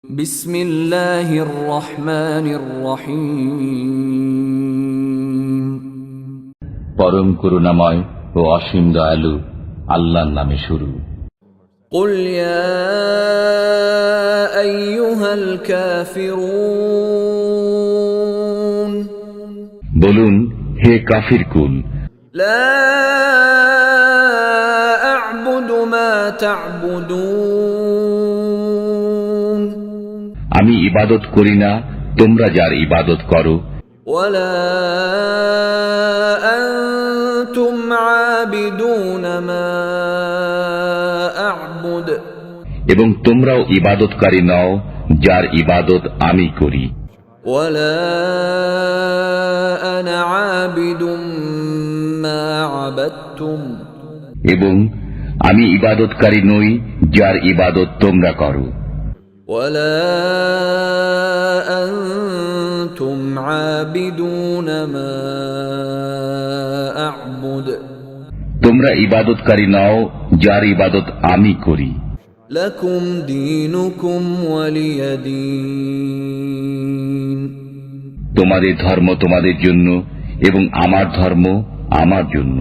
বিসমিল্লাহির রহমানির রহিম। পরম করুণাময় ও অসীম দয়ালু আল্লাহর নামে শুরু। কুল ইয়া আইয়ুহাল কাফিরুন, বলুন হে কাফির কুল, লা আ'বুদু মা তা'বুদুন, আমি ইবাদত করি না তোমরা যার ইবাদত করো, ওয়ালা আনতুম আবিদুনা মা আ'বুদ, এবং তোমরাও ইবাদতকারী নও যার ইবাদত আমি করি, ওয়ালা আনা আবিদুম মা আবাদতুম, এবং আমি ইবাদতকারী নই যার ইবাদত তোমরা করো, ওয়ালা আনতুম আবিদুনা মা আ'বুদ, তোমরা ইবাদতকারী নও যার ইবাদত আমি করি। লাকুম দীনুকুম ওয়ালিয়া দীন, তোমাদের ধর্ম তোমাদের জন্য এবং আমার ধর্ম আমার জন্য।